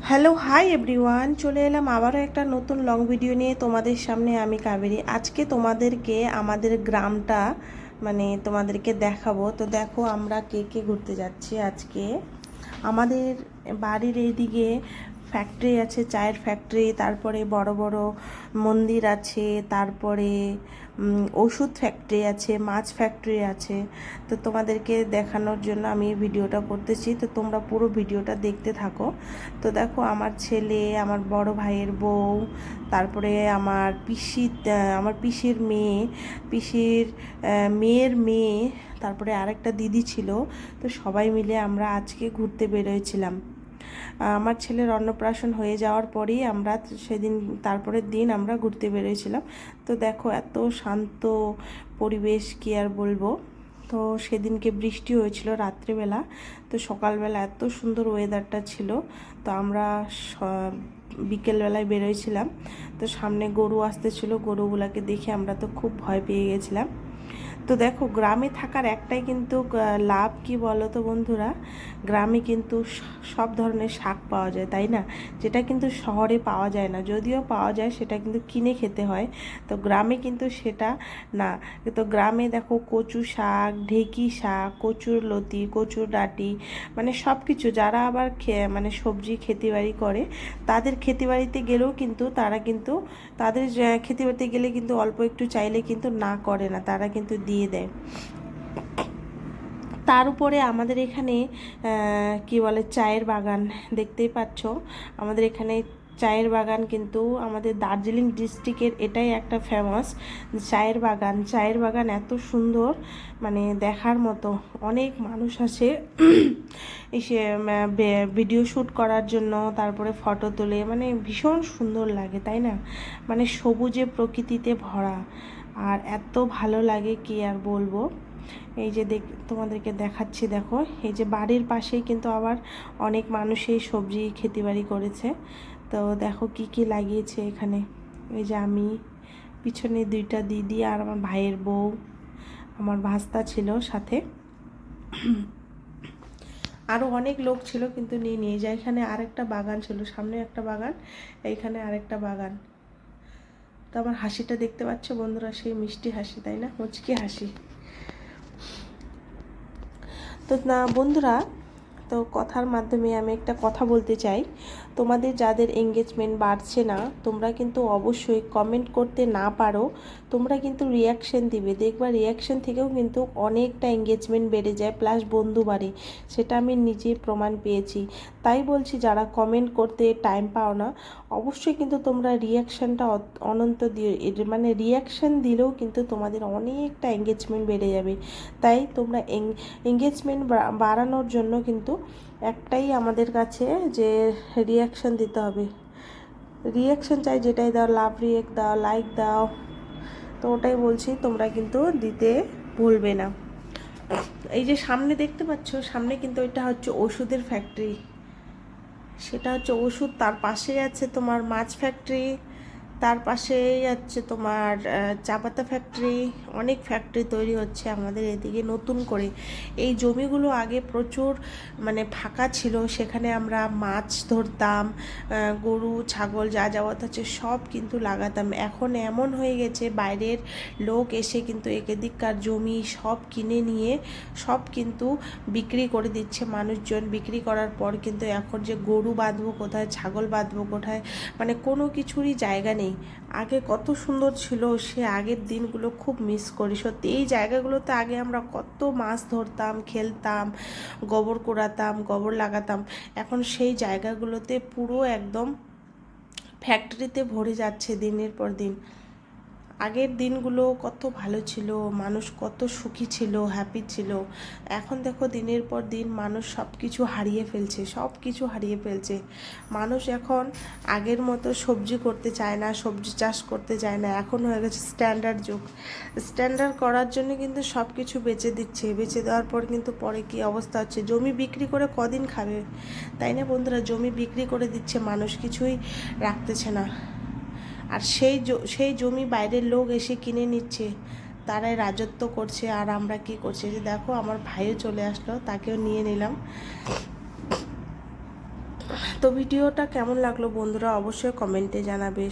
Hello hi everyone, চলে এলাম আবারও একটা নতুন লং ভিডিও নিয়ে তোমাদের সামনে। আমি কাবেরী। আজকে তোমাদেরকে আমাদের গ্রামটা তোমাদেরকে দেখাবো। তো দেখো আমরা কে কে ঘুরতে যাচ্ছি আজকে। আমাদের বাড়ির এইদিকে ফ্যাক্টরি আছে, চায়ের ফ্যাক্টরি, তারপরে বড় বড় মন্দির আছে, তারপরে ওষুধ ফ্যাক্টরি আছে, মাছ ফ্যাক্টরি আছে। তো তোমাদেরকে দেখানোর জন্য আমি এই ভিডিওটা করতেছি, তো তোমরা পুরো ভিডিওটা দেখতে থাকো। তো দেখো আমার ছেলে, আমার বড় ভাইয়ের বউ, তারপরে আমার পিসির মেয়ে, পিসির মেয়ের মেয়ে, তারপরে আরেকটা দিদি ছিল। তো সবাই মিলে আমরা আজকে ঘুরতে বেরোয়েছিলাম। আমার ছেলের অন্নপ্রাশন হয়ে যাওয়ার পরেই আমরা সেদিন, তারপরের দিন আমরা ঘুরতে বেরোয়েছিলাম। তো দেখো এত শান্ত পরিবেশ, কি আর বলবো। তো সেদিনকে বৃষ্টি হয়েছিল রাত্রিবেলা, তো সকালবেলা এত সুন্দর ওয়েদারটা ছিল। তো আমরা বিকেলবেলায় বেরোয়ছিলাম। তো সামনে গরু আসতেছিল, গরুগুলাকে দেখে আমরা তো খুব ভয় পেয়ে গেছিলাম। তো দেখো গ্রামে থাকার একটাই কিন্তু লাভ, কি বলো তো বন্ধুরা, গ্রামে কিন্তু সব ধরনের শাক পাওয়া যায়, তাই না? যেটা কিন্তু শহরে পাওয়া যায় না, যদিও পাওয়া যায় সেটা কিন্তু কিনে খেতে হয়। তো গ্রামে কিন্তু সেটা না। তো গ্রামে দেখো কচু শাক, ঢেঁকি শাক, কচুর লতি, কচুর ডাঁটি, সব কিছু। যারা আবার সবজি ক্ষেতিবাড়ি করে, তাদের ক্ষেতিবাড়িতে গেলেও কিন্তু তারা কিন্তু তাদের ক্ষেতিবাড়িতে গেলে কিন্তু অল্প একটু চাইলে কিন্তু না করে না, তারা কিন্তু দিয়ে দেয়। তার উপরে আমাদের এখানে কি বলে, চায়ের বাগান। দেখতেই পাচ্ছ আমাদের এখানে চায়ের বাগান, কিন্তু আমাদের দার্জিলিং ডিস্ট্রিক্টের এটাই একটা ফেমাস চায়ের বাগান। চায়ের বাগান এত সুন্দর, দেখার মতো। অনেক মানুষ আসে এসে ভিডিও শ্যুট করার জন্য, তারপরে ফটো তোলে, ভীষণ সুন্দর লাগে, তাই না? সবুজে প্রকৃতিতে ভরা, আর এত ভালো লাগে কি আর বলবো। এই যে তোমাদেরকে দেখাচ্ছি, দেখো এই যে বাড়ির পাশেই কিন্তু আবার অনেক মানুষই সবজি ক্ষেতিবাড়ি করেছে। তো দেখো কি কি লাগিয়েছে এখানে। এই যে আমি, পিছনে দুইটা দিদি, আর আমার ভাইয়ের বউ, আমার ভাস্তা ছিল সাথে, আরও অনেক লোক ছিল কিন্তু নিয়ে যায়। এখানে আরেকটা বাগান ছিল, সামনে একটা বাগান, এইখানে আরেকটা বাগান। তো আমার হাসিটা দেখতে পাচ্ছ বন্ধুরা, সেই মিষ্টি হাসি, তাই না? মুচকি হাসি। তো না বন্ধুরা, তো কথার মাধ্যমে আমি একটা কথা বলতে চাই। তোমাদের যাদের এঙ্গেজমেন্ট বাড়ছে না, তোমরা কিন্তু অবশ্যই কমেন্ট করতে না পারো, তোমরা কিন্তু রিয়াকশন দিবে। দেখবা রিয়াকশন থেকেও কিন্তু অনেকটা এঙ্গেজমেন্ট বেড়ে যায়, প্লাস বন্ধু বাড়ে। সেটা আমি নিজে প্রমাণ পেয়েছি। তাই বলছি, যারা কমেন্ট করতে টাইম পাও না, অবশ্যই কিন্তু তোমরা রিয়াকশানটা অনন্ত দিয়ে, রিয়াকশান দিলেও কিন্তু তোমাদের অনেকটা এঙ্গেজমেন্ট বেড়ে যাবে। তাই তোমরা এঙ্গেজমেন্ট বাড়ানোর জন্য কিন্তু একটাই আমাদের কাছে, যে রিয়াকশান দিতে হবে। রিয়াকশান চাই, যেটাই দাও, লাভ রিয়েক্ট দাও, লাইক দাও। তো ওটাই বলছি, তোমরা কিন্তু দিতে ভুলবে না। এই যে সামনে দেখতে পাচ্ছ, সামনে কিন্তু এটা হচ্ছে ওষুধের ফ্যাক্টরি, সেটা হচ্ছে ওষুধ। তার পাশেই আছে তোমার মাছ ফ্যাক্টরি, তার পাশেই আছে তোমার চা পাতা ফ্যাক্টরি। অনেক ফ্যাক্টরি তৈরি হচ্ছে আমাদের এদিকে নতুন করে। এই জমিগুলো আগে প্রচুর ফাঁকা ছিল, সেখানে আমরা মাছ ধরতাম, গরু ছাগল যা যাওয়াত আছে সব কিন্তু লাগাতাম। এখন এমন হয়ে গেছে, বাইরের লোক এসে কিন্তু এদিককার জমি সব কিনে নিয়ে সব কিন্তু বিক্রি করে দিচ্ছে মানুষজন। বিক্রি করার পর কিন্তু এখন যে গরু বাঁধবো কোথায়, ছাগল বাঁধবো কোথায়, কোনো কিছুরই জায়গা নেই। আগে কত সুন্দর ছিল, সে আগের দিনগুলো খুব মিস করি সত্যি। এই জায়গাগুলোতে আগে আমরা কত মাছ ধরতাম, খেলতাম, গোবর কুড়াতাম, গোবর লাগাতাম। এখন সেই জায়গাগুলোতে পুরো একদম ফ্যাক্টরিতে ভরে যাচ্ছে দিনের পর দিন। আগের দিনগুলো কত ভালো ছিল, মানুষ কত সুখী ছিল, হ্যাপি ছিল। এখন দেখো দিনের পর দিন মানুষ সব কিছু হারিয়ে ফেলছে, সব কিছু হারিয়ে ফেলছে। মানুষ এখন আগের মতো সবজি করতে চায় না, সবজি চাষ করতে চায় না। এখন হয়ে গেছে স্ট্যান্ডার্ড যুগ। স্ট্যান্ডার্ড করার জন্য কিন্তু সব কিছু বেচে দিচ্ছে, বেচে দেওয়ার পর কিন্তু পরে কী অবস্থা হচ্ছে, জমি বিক্রি করে কদিন খাবে, তাই না বন্ধুরা? জমি বিক্রি করে দিচ্ছে, মানুষ কিছুই রাখতেছে না। আর সেই জমি বাইরের লোক এসে কিনে নিচ্ছে, তারাই রাজত্ব করছে। আর আমরা কি করছি, যে দেখো আমার ভাইও চলে আসলো, তাকেও নিয়ে নিলাম। তো ভিডিওটা কেমন লাগলো বন্ধুরা অবশ্যই কমেন্টে জানাবে।